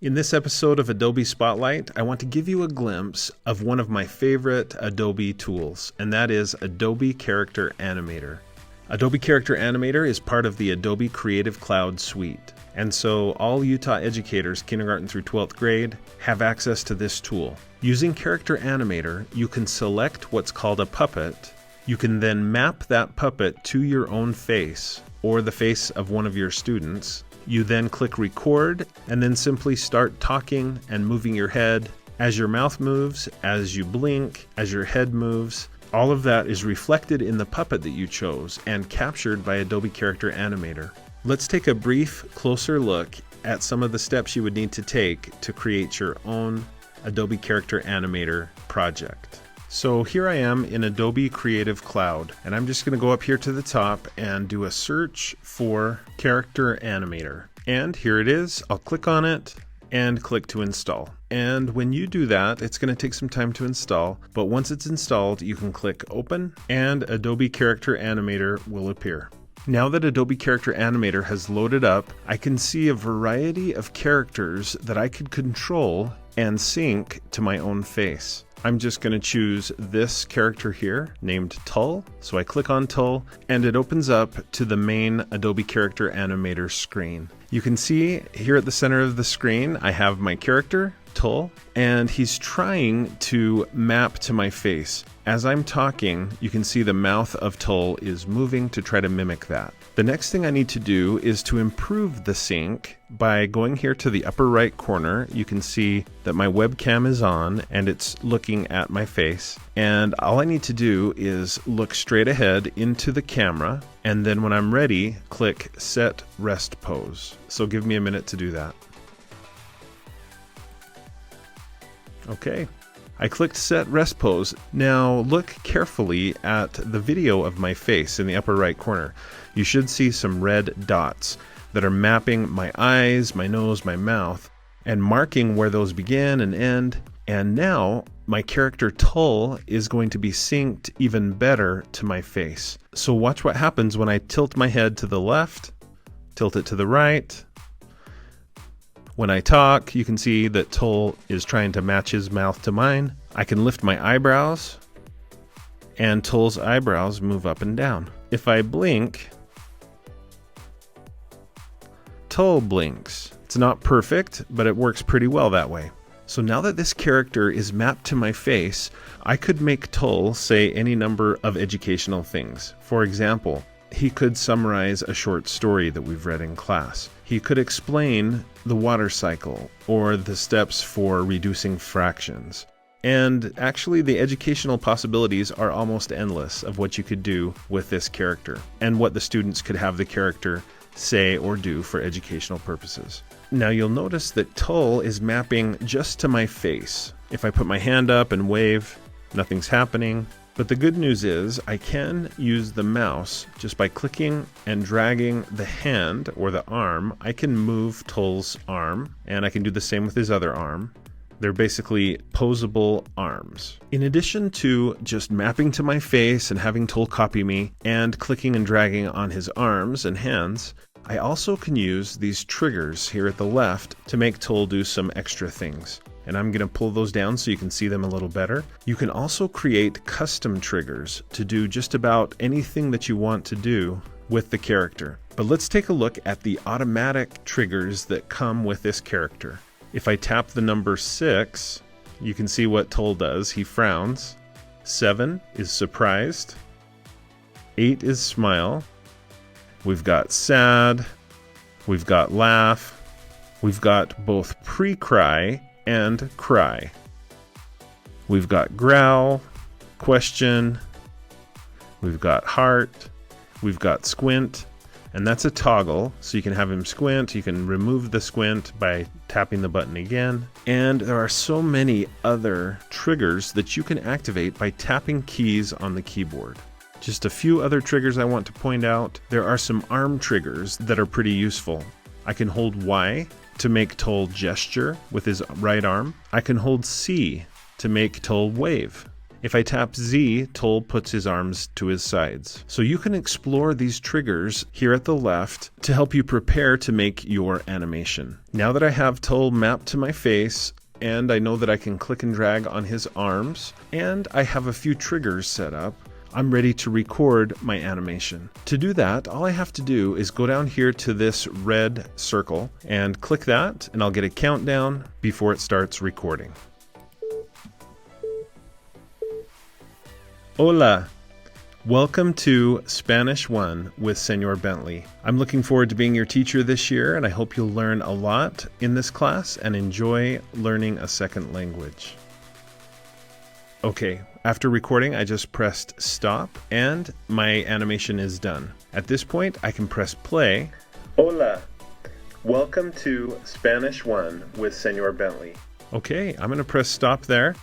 In this episode of Adobe Spotlight, I want to give you a glimpse of one of my favorite Adobe tools, and that is Adobe Character Animator. Adobe Character Animator is part of the Adobe Creative Cloud suite, and so all Utah educators, kindergarten through 12th grade, have access to this tool. Using Character Animator, you can select what's called a puppet. You can then map that puppet to your own face or the face of one of your students. You then click record and then simply start talking and moving your head. As your mouth moves, as you blink, as your head moves, all of that is reflected in the puppet that you chose and captured by Adobe Character Animator. Let's take a brief, closer look at some of the steps you would need to take to create your own Adobe Character Animator project. So here I am in Adobe Creative Cloud, and I'm just going to go up here to the top and do a search for Character Animator. And here it is. I'll click on it and click to install. And when you do that, it's going to take some time to install, but once it's installed, you can click Open and Adobe Character Animator will appear. Now that Adobe Character Animator has loaded up, I can see a variety of characters that I could control and sync to my own face. I'm just going to choose this character here named Tull. So I click on Tull and it opens up to the main Adobe Character Animator screen. You can see here at the center of the screen, I have my character, Tull, and he's trying to map to my face. As I'm talking, you can see the mouth of Tull is moving to try to mimic that. The next thing I need to do is to improve the sync by going here to the upper right corner. You can see that my webcam is on and it's looking at my face. And all I need to do is look straight ahead into the camera. And then when I'm ready, click Set Rest Pose. So give me a minute to do that. Okay. I clicked Set Rest Pose. Now look carefully at the video of my face in the upper right corner. You should see some red dots that are mapping my eyes, my nose, my mouth, and marking where those begin and end. And now my character Tull is going to be synced even better to my face. So watch what happens when I tilt my head to the left, tilt it to the right. When I talk, you can see that Tull is trying to match his mouth to mine. I can lift my eyebrows, and Tull's eyebrows move up and down. If I blink, Tull blinks. It's not perfect, but it works pretty well that way. So now that this character is mapped to my face, I could make Tull say any number of educational things. For example, he could summarize a short story that we've read in class. He could explain the water cycle or the steps for reducing fractions. And actually, the educational possibilities are almost endless of what you could do with this character and what the students could have the character say or do for educational purposes. Now you'll notice that Tull is mapping just to my face. If I put my hand up and wave, nothing's happening. But the good news is I can use the mouse just by clicking and dragging the hand or the arm. I can move Tull's arm, and I can do the same with his other arm. They're basically posable arms. In addition to just mapping to my face and having Tull copy me and clicking and dragging on his arms and hands, I also can use these triggers here at the left to make Tull do some extra things. And I'm going to pull those down so you can see them a little better. You can also create custom triggers to do just about anything that you want to do with the character. But let's take a look at the automatic triggers that come with this character. If I tap the number 6, you can see what Tull does. He frowns. 7 is surprised. 8 is smile. We've got sad. We've got laugh. We've got both pre-cry and cry. We've got growl, question, we've got heart, we've got squint, and that's a toggle, so you can have him squint, you can remove the squint by tapping the button again, and there are so many other triggers that you can activate by tapping keys on the keyboard. Just a few other triggers I want to point out. There are some arm triggers that are pretty useful. I can hold Y to make Tull gesture with his right arm. I can hold C to make Tull wave. If I tap Z, Tull puts his arms to his sides. So you can explore these triggers here at the left to help you prepare to make your animation. Now that I have Tull mapped to my face, and I know that I can click and drag on his arms, and I have a few triggers set up, I'm ready to record my animation. To do that, all I have to do is go down here to this red circle and click that, and I'll get a countdown before it starts recording. Hola! Welcome to Spanish 1 with Senor Bentley. I'm looking forward to being your teacher this year, and I hope you'll learn a lot in this class and enjoy learning a second language. Okay, after recording, I just pressed stop, and my animation is done. At this point, I can press play. Hola! Welcome to Spanish 1 with Senor Bentley. Okay, I'm going to press stop there.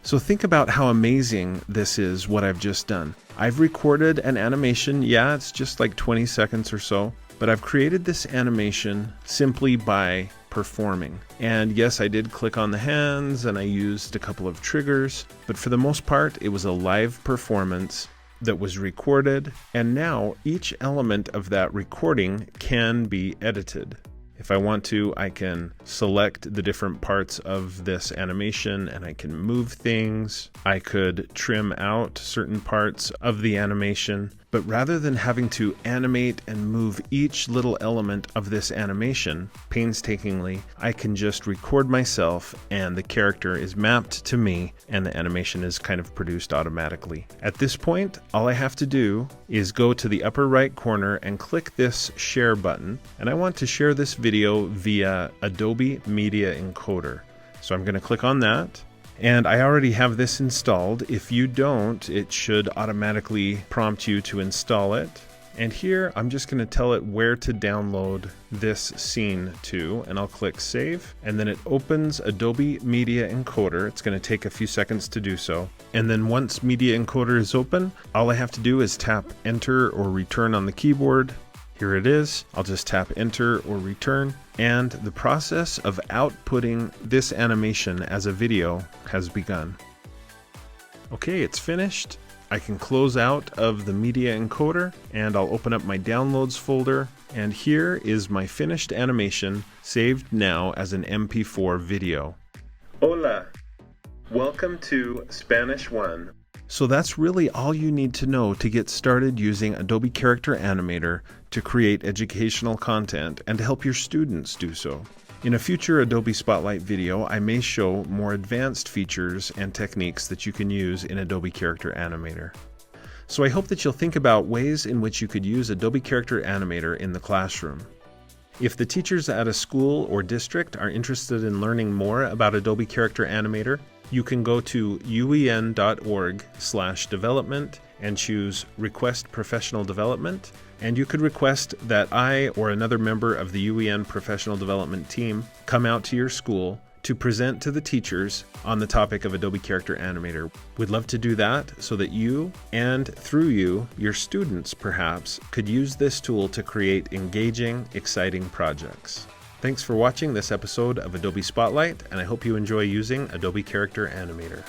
So think about how amazing this is, what I've just done. I've recorded an animation, yeah, it's just like 20 seconds or so, but I've created this animation simply by performing. And yes, I did click on the hands and I used a couple of triggers, but for the most part, it was a live performance that was recorded, and now each element of that recording can be edited. If I want to, I can select the different parts of this animation and I can move things. I could trim out certain parts of the animation. But rather than having to animate and move each little element of this animation painstakingly, I can just record myself and the character is mapped to me and the animation is kind of produced automatically. At this point, all I have to do is go to the upper right corner and click this share button. And I want to share this video via Adobe Media Encoder. So I'm going to click on that. And I already have this installed. If you don't, it should automatically prompt you to install it. And here I'm just going to tell it where to download this scene to, and I'll click save, and then it opens Adobe Media Encoder. It's going to take a few seconds to do so. And then once Media Encoder is open, all I have to do is tap enter or return on the keyboard. Here it is. I'll just tap enter or return, and the process of outputting this animation as a video has begun. Okay, it's finished. I can close out of the media encoder and I'll open up my downloads folder, and here is my finished animation saved now as an MP4 video. Hola! Welcome to Spanish 1. So that's really all you need to know to get started using Adobe Character Animator to create educational content and to help your students do so. In a future Adobe Spotlight video, I may show more advanced features and techniques that you can use in Adobe Character Animator. So I hope that you'll think about ways in which you could use Adobe Character Animator in the classroom. If the teachers at a school or district are interested in learning more about Adobe Character Animator, you can go to uen.org/development and choose Request Professional Development, and you could request that I or another member of the UEN Professional Development team come out to your school to present to the teachers on the topic of Adobe Character Animator. We'd love to do that so that you, and through you, your students perhaps, could use this tool to create engaging, exciting projects. Thanks for watching this episode of Adobe Spotlight, and I hope you enjoy using Adobe Character Animator.